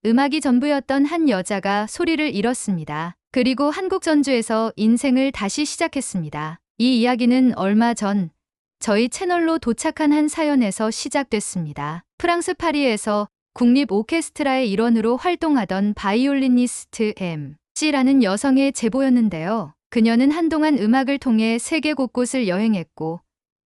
음악이 전부였던 한 여자가 소리를 잃었습니다. 그리고 한국 전주에서 인생을 다시 시작했습니다. 이 이야기는 얼마 전 저희 채널로 도착한 한 사연에서 시작됐습니다. 프랑스 파리에서 국립 오케스트라의 일원으로 활동하던 바이올리니스트 M씨라는 여성의 제보였는데요. 그녀는 한동안 음악을 통해 세계 곳곳을 여행했고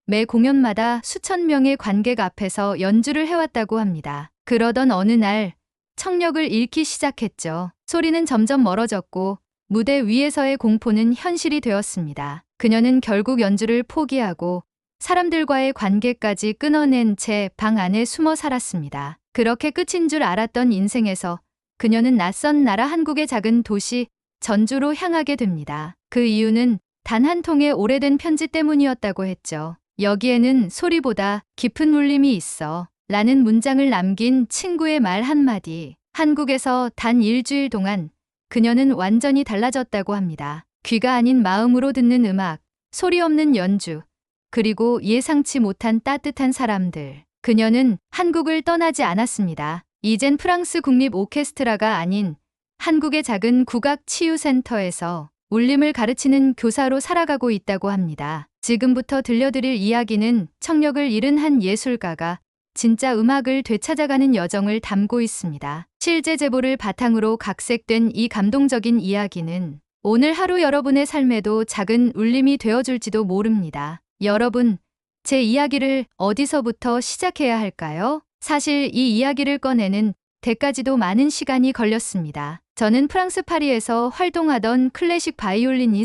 매 공연마다 수천 명의 관객 앞에서 연주를 해왔다고 합니다. 그러던 어느 날 청력을 잃기 시작했죠. 소리는 점점 멀어졌고 무대 위에서의 공포는 현실이 되었습니다. 그녀는 결국 연주를 포기하고 사람들과의 관계까지 끊어낸 채 방 안에 숨어 살았습니다. 그렇게 끝인 줄 알았던 인생에서 그녀는 낯선 나라 한국의 작은 도시 전주로 향하게 됩니다. 그 이유는 단 한 통의 오래된 편지 때문이었다고 했죠. 여기에는 소리보다 깊은 울림이 있어 라는 문장을 남긴 친구의 말 한마디. 한국에서 단 일주일 동안 그녀는 완전히 달라졌다고 합니다. 귀가 아닌 마음으로 듣는 음악, 소리 없는 연주, 그리고 예상치 못한 따뜻한 사람들. 그녀는 한국을 떠나지 않았습니다. 이젠 프랑스 국립 오케스트라가 아닌 한국의 작은 국악 치유센터에서 울림을 가르치는 교사로 살아가고 있다고 합니다. 지금부터 들려드릴 이야기는 청력을 잃은 한 예술가가 진짜 음악을 되찾아가는 여정을 담고 있습니다. 실제 제보를 바탕으로 각색된 이 감동적인 이야기는 오늘 하루 여러분의 삶에도 작은 울림이 되어줄지도 모릅니다. 여러분, 제 이야기를 어디서부터 시작해야 할까요? 사실 이 이야기를 꺼내는 데까지도 많은 시간이 걸렸습니다. 저는 프랑스 파리에서 활동하던 클래식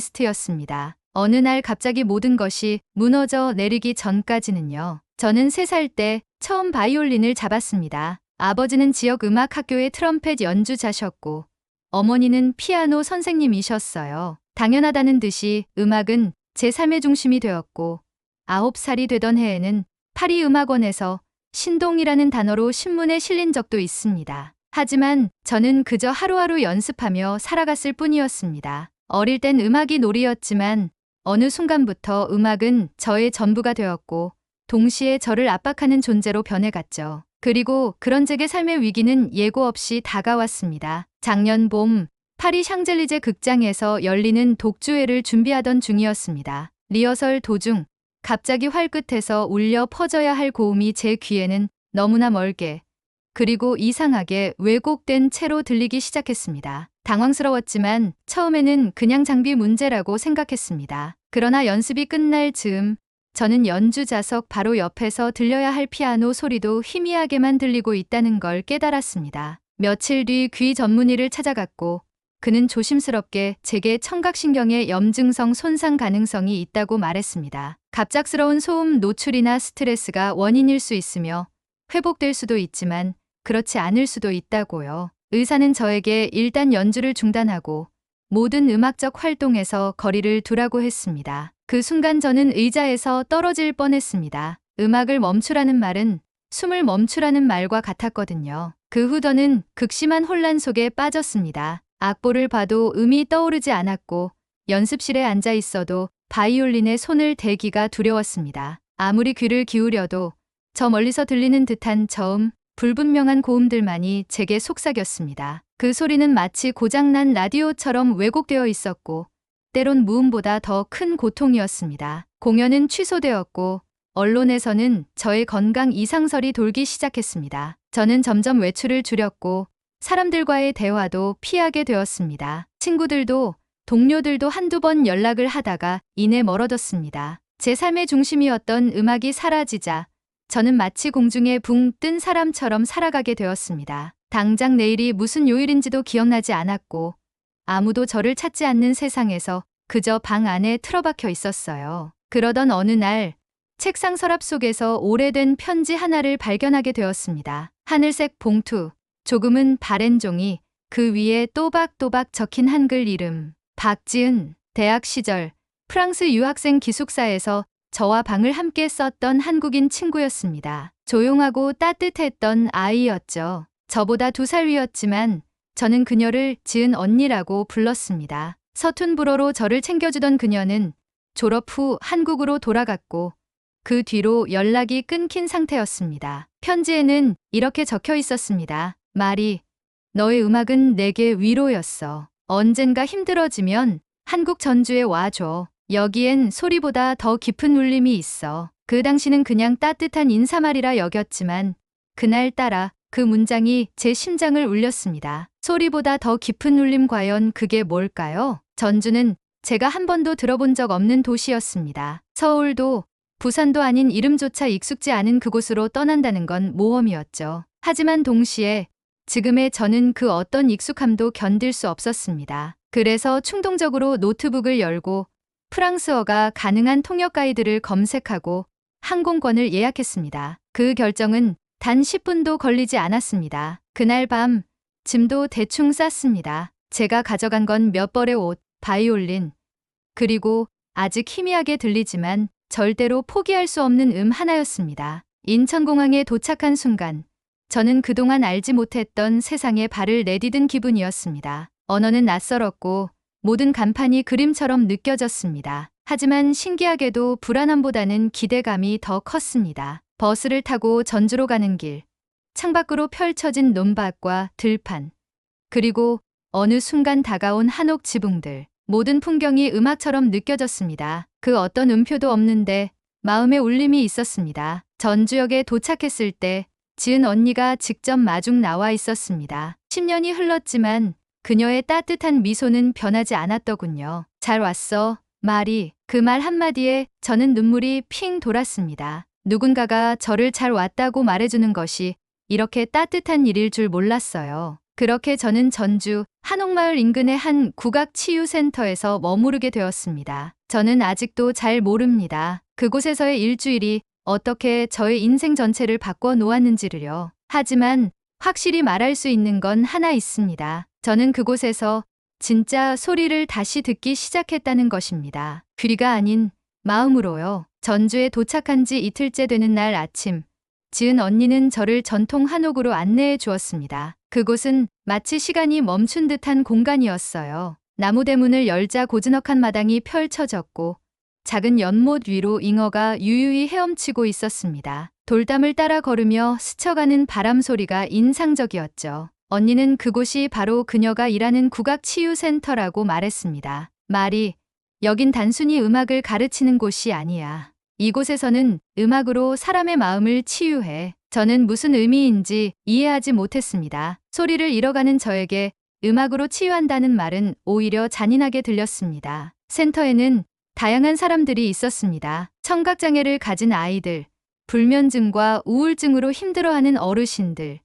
바이올리니스트였습니다. 어느 날 갑자기 모든 것이 무너져 내리기 전까지는요. 저는 3살 때 처음 바이올린을 잡았습니다. 아버지는 지역 음악 학교의 트럼펫 연주자셨고 어머니는 피아노 선생님이셨어요. 당연하다는 듯이 음악은 제 삶의 중심이 되었고 9살이 되던 해에는 파리 음악원에서 신동이라는 단어로 신문에 실린 적도 있습니다. 하지만 저는 그저 하루하루 연습하며 살아갔을 뿐이었습니다. 어릴 땐 음악이 놀이였지만 어느 순간부터 음악은 저의 전부가 되었고 동시에 저를 압박하는 존재로 변해갔죠. 그리고 그런 제게 삶의 위기는 예고 없이 다가왔습니다. 작년 봄 파리 샹젤리제 극장에서 열리는 독주회를 준비하던 중이었습니다. 리허설 도중 갑자기 활끝에서 울려 퍼져야 할 고음이 제 귀에는 너무나 멀게 그리고 이상하게 왜곡된 채로 들리기 시작했습니다. 당황스러웠지만 처음에는 그냥 장비 문제라고 생각했습니다. 그러나 연습이 끝날 즈음 저는 연주자석 바로 옆에서 들려야 할 피아노 소리도 희미하게만 들리고 있다는 걸 깨달았습니다. 며칠 뒤 귀 전문의를 찾아갔고 그는 조심스럽게 제게 청각신경의 염증성 손상 가능성이 있다고 말했습니다. 갑작스러운 소음 노출이나 스트레스가 원인일 수 있으며 회복될 수도 있지만 그렇지 않을 수도 있다고요. 의사는 저에게 일단 연주를 중단하고 모든 음악적 활동에서 거리를 두라고 했습니다. 그 순간 저는 의자에서 떨어질 뻔했습니다. 음악을 멈추라는 말은 숨을 멈추라는 말과 같았거든요. 그 후 저는 극심한 혼란 속에 빠졌습니다. 악보를 봐도 음이 떠오르지 않았고 연습실에 앉아 있어도 바이올린에 손을 대기가 두려웠습니다. 아무리 귀를 기울여도 저 멀리서 들리는 듯한 저음, 불분명한 고음들만이 제게 속삭였습니다. 그 소리는 마치 고장난 라디오처럼 왜곡되어 있었고 때론 무음보다 더 큰 고통이었습니다. 공연은 취소되었고 언론에서는 저의 건강 이상설이 돌기 시작했습니다. 저는 점점 외출을 줄였고 사람들과의 대화도 피하게 되었습니다. 친구들도 동료들도 한두 번 연락을 하다가 이내 멀어졌습니다. 제 삶의 중심이었던 음악이 사라지자 저는 마치 공중에 붕 뜬 사람처럼 살아가게 되었습니다. 당장 내일이 무슨 요일인지도 기억나지 않았고 아무도 저를 찾지 않는 세상에서 그저 방 안에 틀어박혀 있었어요. 그러던 어느 날 책상 서랍 속에서 오래된 편지 하나를 발견하게 되었습니다. 하늘색 봉투, 조금은 바랜 종이, 그 위에 또박또박 적힌 한글 이름. 박지은, 대학 시절 프랑스 유학생 기숙사에서 저와 방을 함께 썼던 한국인 친구였습니다. 조용하고 따뜻했던 아이였죠. 저보다 2살 위였지만 저는 그녀를 지은 언니라고 불렀습니다. 서툰 불어로 저를 챙겨주던 그녀는 졸업 후 한국으로 돌아갔고 그 뒤로 연락이 끊긴 상태였습니다. 편지에는 이렇게 적혀 있었습니다. 말이 너의 음악은 내게 위로였어. 언젠가 힘들어지면 한국 전주에 와줘. 여기엔 소리보다 더 깊은 울림이 있어. 그 당시는 그냥 따뜻한 인사말이라 여겼지만 그날따라 그 문장이 제 심장을 울렸습니다. 소리보다 더 깊은 울림, 과연 그게 뭘까요? 전주는 제가 한 번도 들어본 적 없는 도시였습니다. 서울도 부산도 아닌 이름조차 익숙지 않은 그곳으로 떠난다는 건 모험이었죠. 하지만 동시에 지금의 저는 그 어떤 익숙함도 견딜 수 없었습니다. 그래서 충동적으로 노트북을 열고 프랑스어가 가능한 통역 가이드를 검색하고 항공권을 예약했습니다. 그 결정은 단 10분도 걸리지 않았습니다. 그날 밤 짐도 대충 쌌습니다. 제가 가져간 건 몇 벌의 옷, 바이올린, 그리고 아직 희미하게 들리지만 절대로 포기할 수 없는 하나였습니다. 인천공항에 도착한 순간 저는 그동안 알지 못했던 세상에 발을 내디딘 기분이었습니다. 언어는 낯설었고 모든 간판이 그림처럼 느껴졌습니다. 하지만 신기하게도 불안함보다는 기대감이 더 컸습니다. 버스를 타고 전주로 가는 길, 창밖으로 펼쳐진 논밭과 들판, 그리고 어느 순간 다가온 한옥 지붕들, 모든 풍경이 음악처럼 느껴졌습니다. 그 어떤 음표도 없는데 마음에 울림이 있었습니다. 전주역에 도착했을 때 지은 언니가 직접 마중 나와 있었습니다. 10년이 흘렀지만 그녀의 따뜻한 미소는 변하지 않았더군요. 잘 왔어, 마리. 그 말 한마디에 저는 눈물이 핑 돌았습니다. 누군가가 저를 잘 왔다고 말해주는 것이 이렇게 따뜻한 일일 줄 몰랐어요. 그렇게 저는 전주 한옥마을 인근의 한 국악치유센터에서 머무르게 되었습니다. 저는 아직도 잘 모릅니다. 그곳에서의 일주일이 어떻게 저의 인생 전체를 바꿔 놓았는지를요. 하지만 확실히 말할 수 있는 건 하나 있습니다. 저는 그곳에서 진짜 소리를 다시 듣기 시작했다는 것입니다. 귀가 아닌 마음으로요. 전주에 도착한 지 이틀째 되는 날 아침, 지은 언니는 저를 전통 한옥으로 안내해 주었습니다. 그곳은 마치 시간이 멈춘 듯한 공간이었어요. 나무 대문을 열자 고즈넉한 마당이 펼쳐졌고 작은 연못 위로 잉어가 유유히 헤엄치고 있었습니다. 돌담을 따라 걸으며 스쳐가는 바람 소리가 인상적이었죠. 언니는 그곳이 바로 그녀가 일하는 국악치유센터라고 말했습니다. 말이, 여긴 단순히 음악을 가르치는 곳이 아니야. 이곳에서는 음악으로 사람의 마음을 치유해. 저는 무슨 의미인지 이해하지 못했습니다. 소리를 잃어가는 저에게 음악으로 치유한다는 말은 오히려 잔인하게 들렸습니다. 센터에는 다양한 사람들이 있었습니다. 청각장애를 가진 아이들, 불면증과 우울증으로 힘들어하는 어르신들,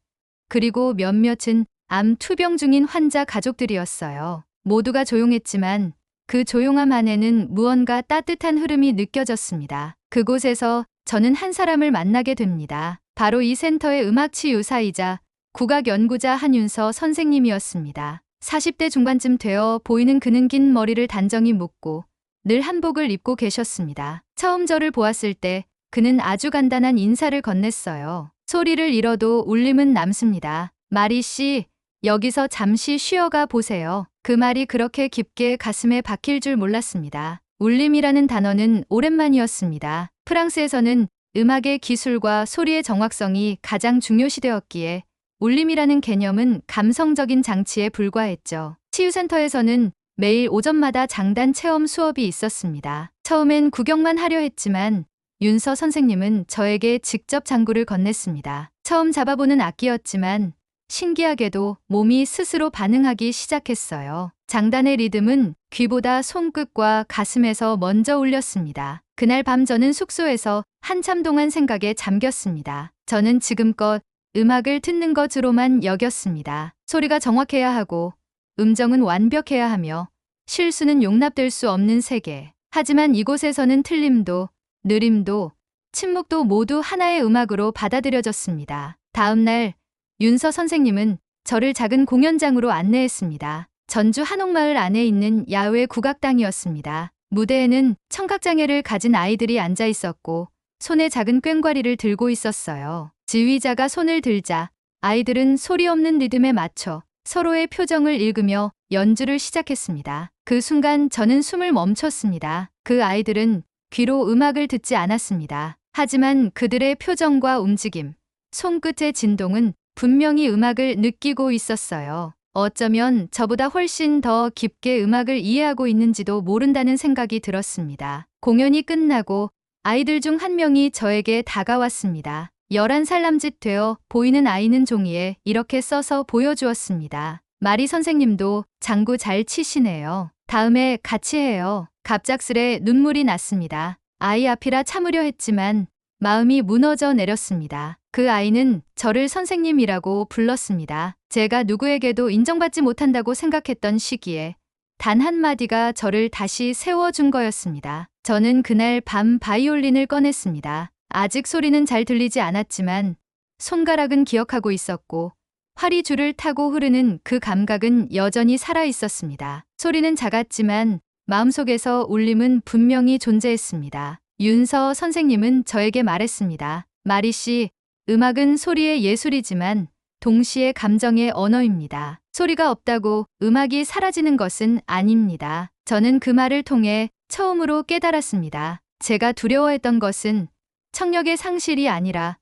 그리고 몇몇은 암 투병 중인 환자 가족들이었어요. 모두가 조용했지만 그 조용함 안에는 무언가 따뜻한 흐름이 느껴졌습니다. 그곳에서 저는 한 사람을 만나게 됩니다. 바로 이 센터의 음악치유사이자 국악연구자 한윤서 선생님이었습니다. 40대 중반쯤 되어 보이는 그는 긴 머리를 단정히 묶고 늘 한복을 입고 계셨습니다. 처음 저를 보았을 때 그는 아주 간단한 인사를 건넸어요. 소리를 잃어도 울림은 남습니다. 마리 씨, 여기서 잠시 쉬어가 보세요. 그 말이 그렇게 깊게 가슴에 박힐 줄 몰랐습니다. 울림이라는 단어는 오랜만이었습니다. 프랑스에서는 음악의 기술과 소리의 정확성이 가장 중요시되었기에 울림이라는 개념은 감성적인 장치에 불과했죠. 치유센터에서는 매일 오전마다 장단 체험 수업이 있었습니다. 처음엔 구경만 하려 했지만 윤서 선생님은 저에게 직접 장구를 건넸습니다. 처음 잡아보는 악기였지만 신기하게도 몸이 스스로 반응하기 시작했어요. 장단의 리듬은 귀보다 손끝과 가슴에서 먼저 울렸습니다. 그날 밤 저는 숙소에서 한참 동안 생각에 잠겼습니다. 저는 지금껏 음악을 듣는 것으로만 여겼습니다. 소리가 정확해야 하고 음정은 완벽해야 하며 실수는 용납될 수 없는 세계. 하지만 이곳에서는 틀림도 느림도 침묵도 모두 하나의 음악으로 받아들여졌습니다. 다음 날 윤서 선생님은 저를 작은 공연장으로 안내했습니다. 전주 한옥마을 안에 있는 야외 국악당이었습니다. 무대에는 청각장애를 가진 아이들이 앉아 있었고 손에 작은 꽹과리를 들고 있었어요. 지휘자가 손을 들자 아이들은 소리 없는 리듬에 맞춰 서로의 표정을 읽으며 연주를 시작했습니다. 그 순간 저는 숨을 멈췄습니다. 그 아이들은 귀로 음악을 듣지 않았습니다. 하지만 그들의 표정과 움직임, 손끝의 진동은 분명히 음악을 느끼고 있었어요. 어쩌면 저보다 훨씬 더 깊게 음악을 이해하고 있는지도 모른다는 생각이 들었습니다. 공연이 끝나고 아이들 중 한 명이 저에게 다가왔습니다. 11살 남짓 되어 보이는 아이는 종이에 이렇게 써서 보여주었습니다. 마리 선생님도 장구 잘 치시네요. 다음에 같이 해요. 갑작스레 눈물이 났습니다. 아이 앞이라 참으려 했지만 마음이 무너져 내렸습니다. 그 아이는 저를 선생님이라고 불렀습니다. 제가 누구에게도 인정받지 못한다고 생각했던 시기에 단 한마디가 저를 다시 세워준 거였습니다. 저는 그날 밤 바이올린을 꺼냈습니다. 아직 소리는 잘 들리지 않았지만 손가락은 기억하고 있었고 활이 줄을 타고 흐르는 그 감각은 여전히 살아 있었습니다. 소리는 작았지만 마음속에서 울림은 분명히 존재했습니다. 윤서 선생님은 저에게 말했습니다. 마리 씨, 음악은 소리의 예술이지만 동시에 감정의 언어입니다. 소리가 없다고 음악이 사라지는 것은 아닙니다. 저는 그 말을 통해 처음으로 깨달았습니다. 제가 두려워했던 것은 청력의 상실이 아니라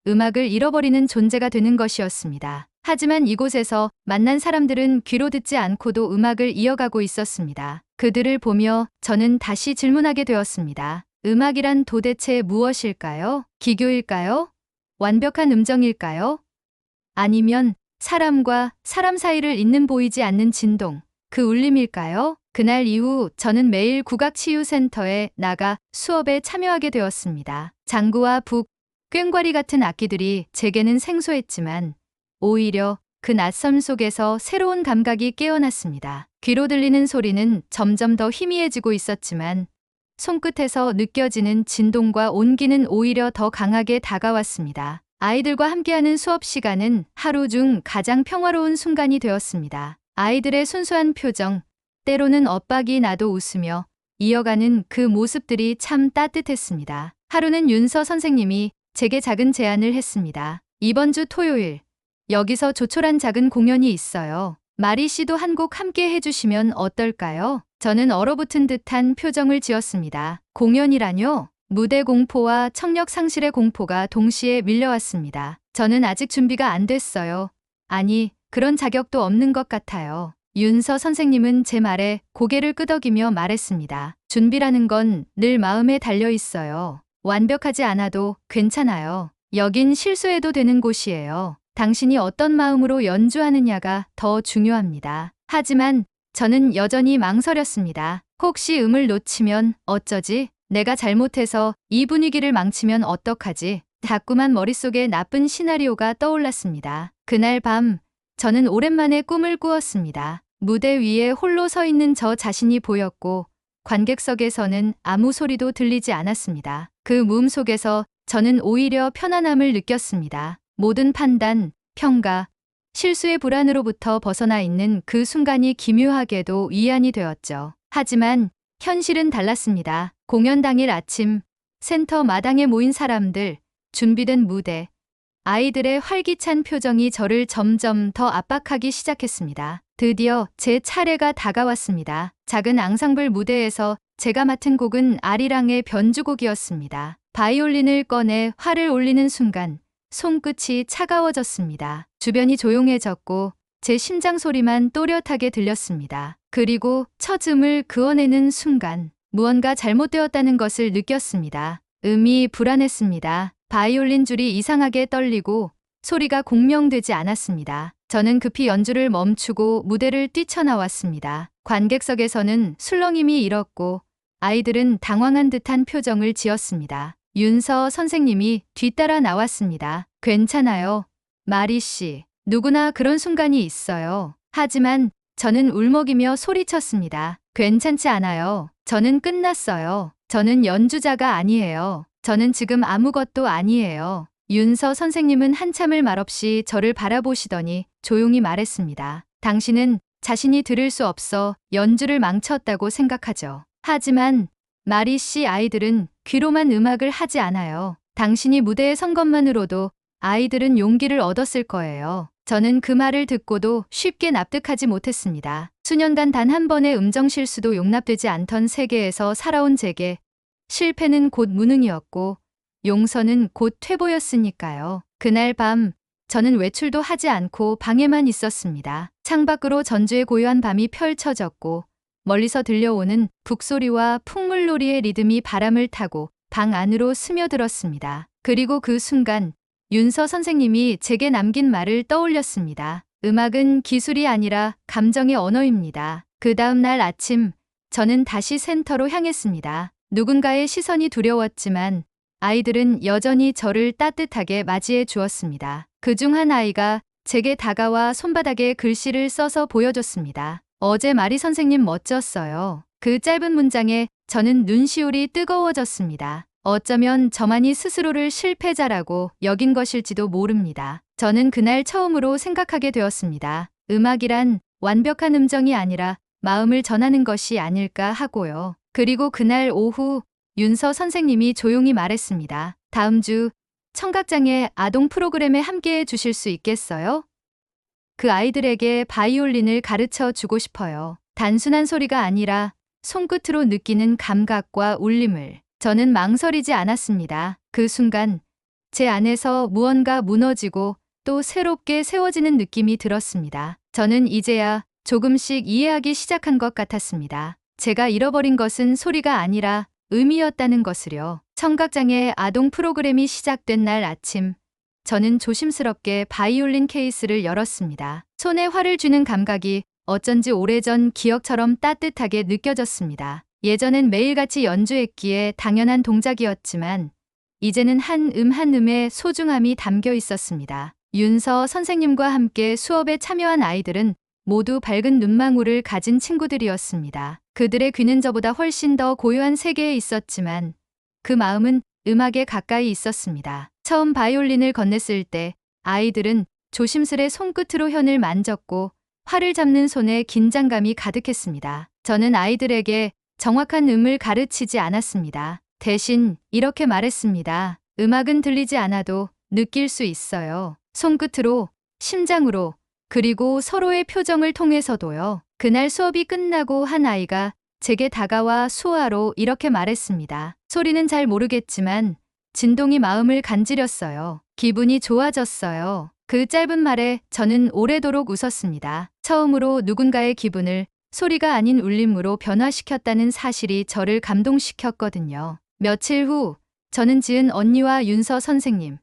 음악을 잃어버리는 존재가 되는 것이었습니다. 하지만 이곳에서 만난 사람들은 귀로 듣지 않고도 음악을 이어가고 있었습니다. 그들을 보며 저는 다시 질문하게 되었습니다. 음악이란 도대체 무엇일까요? 기교일까요? 완벽한 음정일까요? 아니면 사람과 사람 사이를 잇는 보이지 않는 진동, 그 울림일까요? 그날 이후 저는 매일 국악치유센터에 나가 수업에 참여하게 되었습니다. 장구와 북, 꽹과리 같은 악기들이 제게는 생소했지만 오히려 그 낯섦 속에서 새로운 감각이 깨어났습니다. 귀로 들리는 소리는 점점 더 희미해지고 있었지만 손끝에서 느껴지는 진동과 온기는 오히려 더 강하게 다가왔습니다. 아이들과 함께하는 수업 시간은 하루 중 가장 평화로운 순간이 되었습니다. 아이들의 순수한 표정, 때로는 엇박이 나도 웃으며 이어가는 그 모습들이 참 따뜻했습니다. 하루는 윤서 선생님이 제게 작은 제안을 했습니다. 이번 주 토요일, 여기서 조촐한 작은 공연이 있어요. 마리 씨도 한 곡 함께 해주시면 어떨까요? 저는 얼어붙은 듯한 표정을 지었습니다. 공연이라뇨? 무대 공포와 청력 상실의 공포가 동시에 밀려왔습니다. 저는 아직 준비가 안 됐어요. 아니, 그런 자격도 없는 것 같아요. 윤서 선생님은 제 말에 고개를 끄덕이며 말했습니다. 준비라는 건 늘 마음에 달려 있어요. 완벽하지 않아도 괜찮아요. 여긴 실수해도 되는 곳이에요. 당신이 어떤 마음으로 연주하느냐가 더 중요합니다. 하지만 저는 여전히 망설였습니다. 혹시 음을 놓치면 어쩌지? 내가 잘못해서 이 분위기를 망치면 어떡하지? 자꾸만 머릿속에 나쁜 시나리오가 떠올랐습니다. 그날 밤 저는 오랜만에 꿈을 꾸었습니다. 무대 위에 홀로 서 있는 저 자신이 보였고 관객석에서는 아무 소리도 들리지 않았습니다. 그 무음 속에서 저는 오히려 편안함을 느꼈습니다. 모든 판단, 평가, 실수의 불안으로부터 벗어나 있는 그 순간이 기묘하게도 위안이 되었죠. 하지만 현실은 달랐습니다. 공연 당일 아침, 센터 마당에 모인 사람들, 준비된 무대, 아이들의 활기찬 표정이 저를 점점 더 압박하기 시작했습니다. 드디어 제 차례가 다가왔습니다. 작은 앙상블 무대에서 제가 맡은 곡은 아리랑의 변주곡이었습니다. 바이올린을 꺼내 활을 올리는 순간 손끝이 차가워졌습니다. 주변이 조용해졌고 제 심장 소리만 또렷하게 들렸습니다. 그리고 첫 음을 그어내는 순간 무언가 잘못되었다는 것을 느꼈습니다. 음이 불안했습니다. 바이올린 줄이 이상하게 떨리고 소리가 공명되지 않았습니다. 저는 급히 연주를 멈추고 무대를 뛰쳐나왔습니다. 관객석에서는 술렁임이 일었고 아이들은 당황한 듯한 표정을 지었습니다. 윤서 선생님이 뒤따라 나왔습니다. 괜찮아요, 마리 씨. 누구나 그런 순간이 있어요. 하지만 저는 울먹이며 소리쳤습니다. 괜찮지 않아요. 저는 끝났어요. 저는 연주자가 아니에요. 저는 지금 아무것도 아니에요. 윤서 선생님은 한참을 말없이 저를 바라보시더니 조용히 말했습니다. 당신은 자신이 들을 수 없어 연주를 망쳤다고 생각하죠. 하지만 마리 씨, 아이들은 귀로만 음악을 하지 않아요. 당신이 무대에 선 것만으로도 아이들은 용기를 얻었을 거예요. 저는 그 말을 듣고도 쉽게 납득하지 못했습니다. 수년간 단 한 번의 음정 실수도 용납되지 않던 세계에서 살아온 제게 실패는 곧 무능이었고 용서는 곧 퇴보였으니까요. 그날 밤 저는 외출도 하지 않고 방에만 있었습니다. 창밖으로 전주의 고요한 밤이 펼쳐졌고 멀리서 들려오는 북소리와 풍물놀이의 리듬이 바람을 타고 방 안으로 스며들었습니다. 그리고 그 순간 윤서 선생님이 제게 남긴 말을 떠올렸습니다. 음악은 기술이 아니라 감정의 언어입니다. 그 다음 날 아침 저는 다시 센터로 향했습니다. 누군가의 시선이 두려웠지만 아이들은 여전히 저를 따뜻하게 맞이해 주었습니다. 그중 한 아이가 제게 다가와 손바닥에 글씨를 써서 보여줬습니다. 어제 마리 선생님 멋졌어요. 그 짧은 문장에 저는 눈시울이 뜨거워졌습니다. 어쩌면 저만이 스스로를 실패자라고 여긴 것일지도 모릅니다. 저는 그날 처음으로 생각하게 되었습니다. 음악이란 완벽한 음정이 아니라 마음을 전하는 것이 아닐까 하고요. 그리고 그날 오후 윤서 선생님이 조용히 말했습니다. 다음 주 청각장애 아동 프로그램에 함께해 주실 수 있겠어요? 그 아이들에게 바이올린을 가르쳐 주고 싶어요. 단순한 소리가 아니라 손끝으로 느끼는 감각과 울림을. 저는 망설이지 않았습니다. 그 순간 제 안에서 무언가 무너지고 또 새롭게 세워지는 느낌이 들었습니다. 저는 이제야 조금씩 이해하기 시작한 것 같았습니다. 제가 잃어버린 것은 소리가 아니라 의미였다는 것을요. 청각장애 아동 프로그램이 시작된 날 아침, 저는 조심스럽게 바이올린 케이스를 열었습니다. 손에 활을 쥐는 감각이 어쩐지 오래전 기억처럼 따뜻하게 느껴졌습니다. 예전엔 매일같이 연주했기에 당연한 동작이었지만 이제는 한 한 음의 소중함이 담겨 있었습니다. 윤서 선생님과 함께 수업에 참여한 아이들은 모두 밝은 눈망울을 가진 친구들이었습니다. 그들의 귀는 저보다 훨씬 더 고요한 세계에 있었지만 그 마음은 음악에 가까이 있었습니다. 처음 바이올린을 건넸을 때 아이들은 조심스레 손끝으로 현을 만졌고 활을 잡는 손에 긴장감이 가득했습니다. 저는 아이들에게 정확한 음을 가르치지 않았습니다. 대신 이렇게 말했습니다. 음악은 들리지 않아도 느낄 수 있어요. 손끝으로, 심장으로, 그리고 서로의 표정을 통해서도요. 그날 수업이 끝나고 한 아이가 제게 다가와 수화로 이렇게 말했습니다. 소리는 잘 모르겠지만 진동이 마음을 간지렸어요. 기분이 좋아졌어요. 그 짧은 말에 저는 오래도록 웃었습니다. 처음으로 누군가의 기분을 소리가 아닌 울림으로 변화시켰다는 사실이 저를 감동시켰거든요. 며칠 후 저는 지은 언니와 윤서 선생님,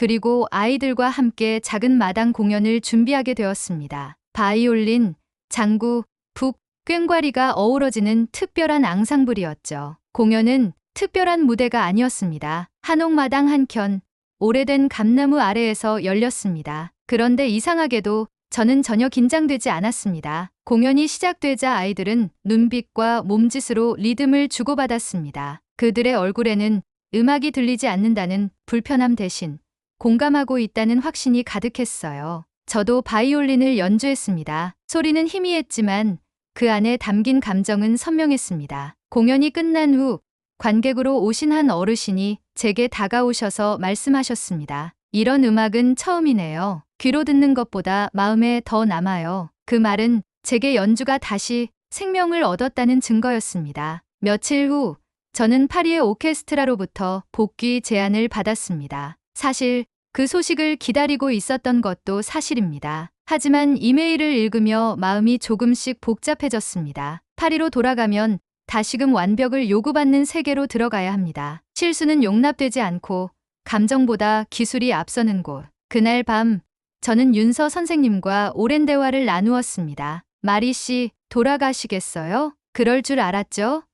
그리고 아이들과 함께 작은 마당 공연을 준비하게 되었습니다. 바이올린, 장구, 북, 꽹과리가 어우러지는 특별한 앙상블이었죠. 공연은 특별한 무대가 아니었습니다. 한옥마당 한켠, 오래된 감나무 아래에서 열렸습니다. 그런데 이상하게도 저는 전혀 긴장되지 않았습니다. 공연이 시작되자 아이들은 눈빛과 몸짓으로 리듬을 주고받았습니다. 그들의 얼굴에는 음악이 들리지 않는다는 불편함 대신 공감하고 있다는 확신이 가득했어요. 저도 바이올린을 연주했습니다. 소리는 희미했지만 그 안에 담긴 감정은 선명했습니다. 공연이 끝난 후 관객으로 오신 한 어르신이 제게 다가오셔서 말씀하셨습니다. 이런 음악은 처음이네요. 귀로 듣는 것보다 마음에 더 남아요. 그 말은 제게 연주가 다시 생명을 얻었다는 증거였습니다. 며칠 후 저는 파리의 오케스트라로부터 복귀 제안을 받았습니다. 사실 그 소식을 기다리고 있었던 것도 사실입니다. 하지만 이메일을 읽으며 마음이 조금씩 복잡해졌습니다. 파리로 돌아가면 다시금 완벽을 요구받는 세계로 들어가야 합니다. 실수는 용납되지 않고 감정보다 기술이 앞서는 곳. 그날 밤 저는 윤서 선생님과 오랜 대화를 나누었습니다. 마리 씨, 돌아가시겠어요? 그럴 줄 알았죠?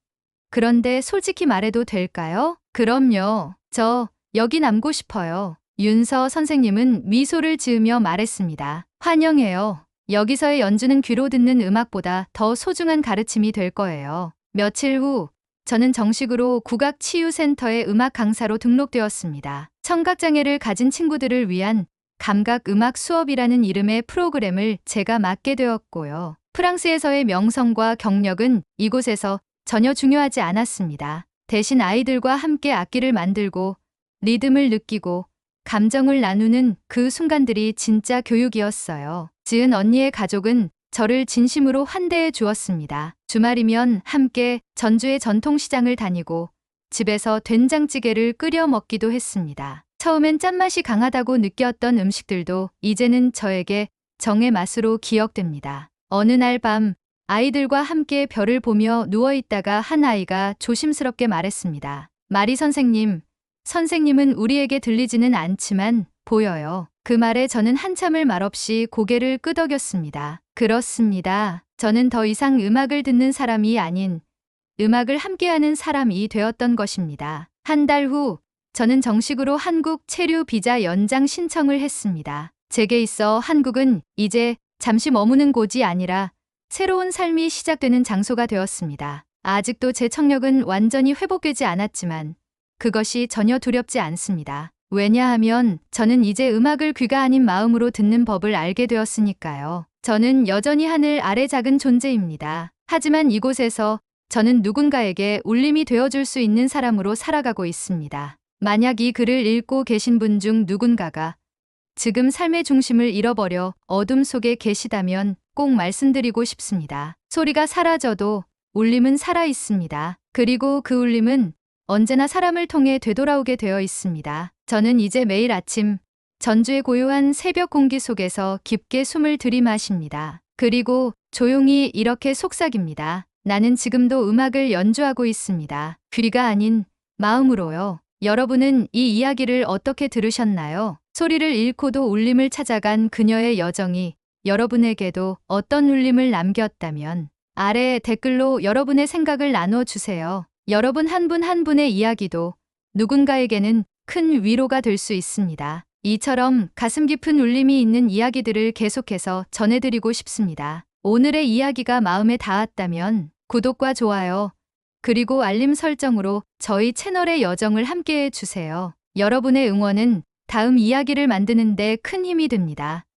그런데 솔직히 말해도 될까요? 그럼요. 저 여기 남고 싶어요. 윤서 선생님은 미소를 지으며 말했습니다. 환영해요. 여기서의 연주는 귀로 듣는 음악보다 더 소중한 가르침이 될 거예요. 며칠 후 저는 정식으로 국악치유센터의 음악 강사로 등록되었습니다. 청각장애를 가진 친구들을 위한 감각 음악 수업이라는 이름의 프로그램을 제가 맡게 되었고요. 프랑스에서의 명성과 경력은 이곳에서 전혀 중요하지 않았습니다. 대신 아이들과 함께 악기를 만들고 리듬을 느끼고 감정을 나누는 그 순간들이 진짜 교육이었어요. 지은 언니의 가족은 저를 진심으로 환대해 주었습니다. 주말이면 함께 전주의 전통시장을 다니고 집에서 된장찌개를 끓여 먹기도 했습니다. 처음엔 짠맛이 강하다고 느꼈던 음식들도 이제는 저에게 정의 맛으로 기억됩니다. 어느 날 밤 아이들과 함께 별을 보며 누워있다가 한 아이가 조심스럽게 말했습니다. 마리 선생님, 선생님은 우리에게 들리지는 않지만 보여요. 그 말에 저는 한참을 말없이 고개를 끄덕였습니다. 그렇습니다. 저는 더 이상 음악을 듣는 사람이 아닌 음악을 함께하는 사람이 되었던 것입니다. 한 달 후 저는 정식으로 한국 체류 비자 연장 신청을 했습니다. 제게 있어 한국은 이제 잠시 머무는 곳이 아니라 새로운 삶이 시작되는 장소가 되었습니다. 아직도 제 청력은 완전히 회복되지 않았지만 그것이 전혀 두렵지 않습니다. 왜냐하면 저는 이제 음악을 귀가 아닌 마음으로 듣는 법을 알게 되었으니까요. 저는 여전히 하늘 아래 작은 존재입니다. 하지만 이곳에서 저는 누군가에게 울림이 되어줄 수 있는 사람으로 살아가고 있습니다. 만약 이 글을 읽고 계신 분 중 누군가가 지금 삶의 중심을 잃어버려 어둠 속에 계시다면 꼭 말씀드리고 싶습니다. 소리가 사라져도 울림은 살아 있습니다. 그리고 그 울림은 언제나 사람을 통해 되돌아오게 되어 있습니다. 저는 이제 매일 아침 전주의 고요한 새벽 공기 속에서 깊게 숨을 들이마십니다. 그리고 조용히 이렇게 속삭입니다. 나는 지금도 음악을 연주하고 있습니다. 귀가 아닌 마음으로요. 여러분은 이 이야기를 어떻게 들으셨나요? 소리를 잃고도 울림을 찾아간 그녀의 여정이 여러분에게도 어떤 울림을 남겼다면 아래 댓글로 여러분의 생각을 나눠주세요. 여러분 한 분 한 분의 이야기도 누군가에게는 큰 위로가 될 수 있습니다. 이처럼 가슴 깊은 울림이 있는 이야기들을 계속해서 전해드리고 싶습니다. 오늘의 이야기가 마음에 닿았다면 구독과 좋아요, 그리고 알림 설정으로 저희 채널의 여정을 함께해 주세요. 여러분의 응원은 다음 이야기를 만드는 데 큰 힘이 됩니다.